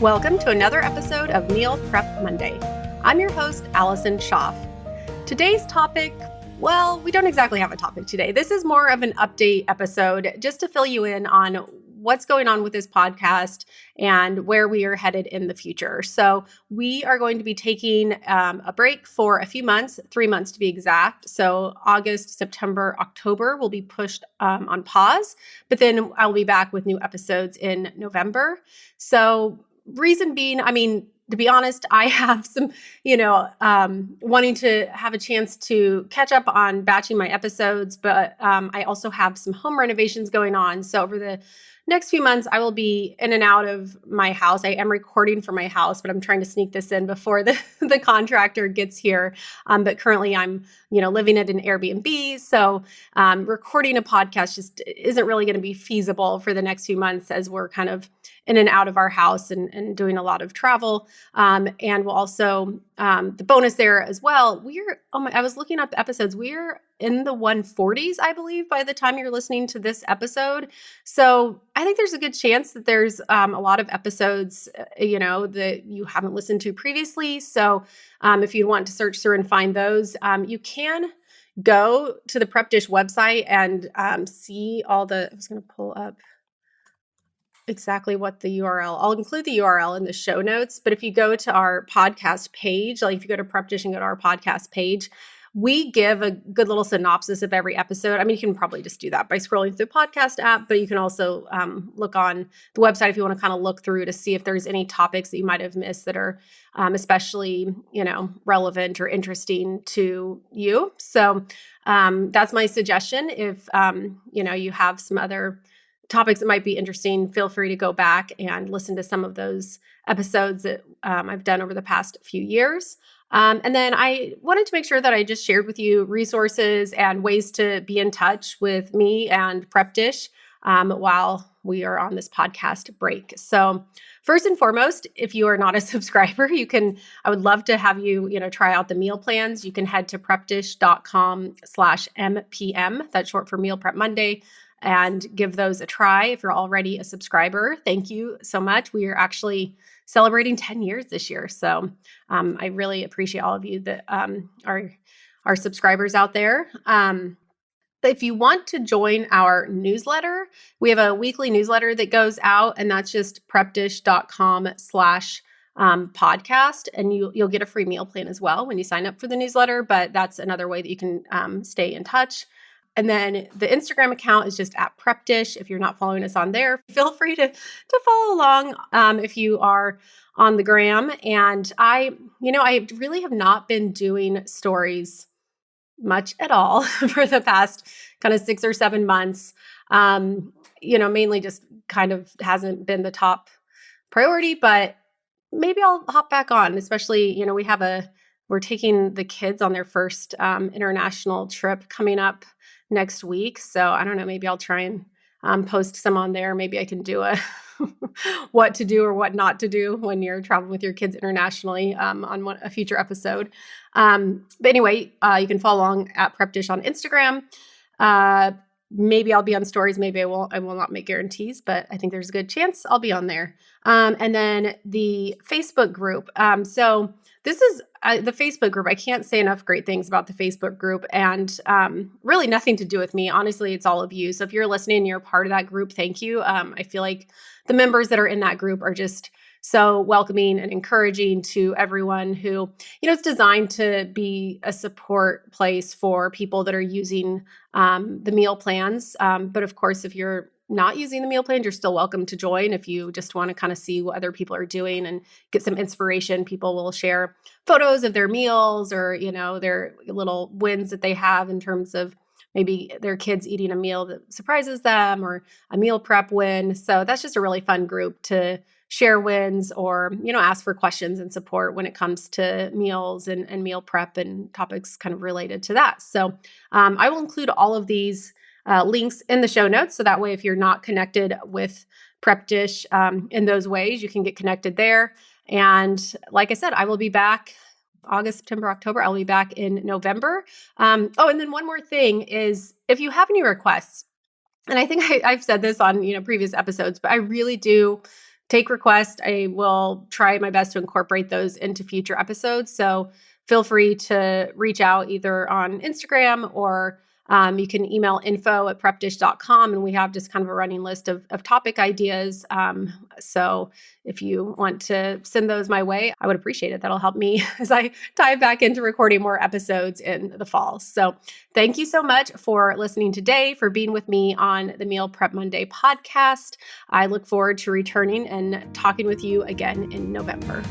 Welcome to another episode of Meal Prep Monday. I'm your host, Allison Schaff. Today's topic, well, we don't exactly have a topic today. This is more of an update episode just to fill you in on what's going on with this podcast and where we are headed in the future. So we are going to be taking a break for a few months, 3 months to be exact. So August, September, October will be pushed on pause, but then I'll be back with new episodes in November. So reason being, to be honest, I have some, wanting to have a chance to catch up on batching my episodes, but I also have some home renovations going on. So over the next few months, I will be in and out of my house. I am recording from my house, but I'm trying to sneak this in before the contractor gets here. But currently I'm, living at an Airbnb. So recording a podcast just isn't really going to be feasible for the next few months as we're kind of in and out of our house and doing a lot of travel. And we'll also, the bonus there as well, I was looking up episodes. We're in the 140s, I believe, by the time you're listening to this episode. So I think there's a good chance that there's a lot of episodes, that you haven't listened to previously. So if you want to search through and find those, you can go to the Prep Dish website and see I was going to pull up exactly what the URL. I'll include the URL in the show notes, but if you go to our podcast page, like if you go to Prep Dish and go to our podcast page, we give a good little synopsis of every episode. You can probably just do that by scrolling through the podcast app, but you can also look on the website if you want to kind of look through to see if there's any topics that you might have missed that are especially, relevant or interesting to you. So that's my suggestion. If, you have some other topics that might be interesting, feel free to go back and listen to some of those episodes that I've done over the past few years. And then I wanted to make sure that I just shared with you resources and ways to be in touch with me and Prep Dish while we are on this podcast break. So first and foremost, if you are not a subscriber, I would love to have you, try out the meal plans. You can head to prepdish.com/MPM. That's short for Meal Prep Monday, and give those a try. If you're already a subscriber, thank you so much. We are actually celebrating 10 years this year. So I really appreciate all of you that are subscribers out there. If you want to join our newsletter, we have a weekly newsletter that goes out, and that's just prepdish.com/podcast. And you'll get a free meal plan as well when you sign up for the newsletter, but that's another way that you can stay in touch. And then the Instagram account is just at Prep Dish. If you're not following us on there, feel free to follow along if you are on the gram. And I really have not been doing stories much at all for the past kind of 6 or 7 months. Mainly just kind of hasn't been the top priority, but maybe I'll hop back on, especially, we're taking the kids on their first international trip coming up next week. So I don't know, maybe I'll try and post some on there. Maybe I can do a what to do or what not to do when you're traveling with your kids internationally on a future episode. But anyway, you can follow along at Prep Dish on Instagram. Maybe I'll be on stories. Maybe I will not make guarantees, but I think there's a good chance I'll be on there. And then the Facebook group. So this is the Facebook group. I can't say enough great things about the Facebook group, and really nothing to do with me. Honestly, it's all of you. So if you're listening and you're part of that group, thank you. I feel like the members that are in that group are just so welcoming and encouraging to everyone who, it's designed to be a support place for people that are using the meal plans. But of course, if you're not using the meal plans, you're still welcome to join. If you just want to kind of see what other people are doing and get some inspiration, people will share photos of their meals or, their little wins that they have in terms of maybe their kids eating a meal that surprises them or a meal prep win. So that's just a really fun group to share wins or, ask for questions and support when it comes to meals and meal prep and topics kind of related to that. So I will include all of these links in the show notes. So that way, if you're not connected with Prep Dish in those ways, you can get connected there. And like I said, I will be back August, September, October. I'll be back in November. And then one more thing is if you have any requests, and I think I've said this on previous episodes, but I really do take requests. I will try my best to incorporate those into future episodes. So feel free to reach out either on Instagram or you can email info@prepdish.com, and we have just kind of a running list of topic ideas. So if you want to send those my way, I would appreciate it. That'll help me as I dive back into recording more episodes in the fall. So thank you so much for listening today, for being with me on the Meal Prep Monday podcast. I look forward to returning and talking with you again in November.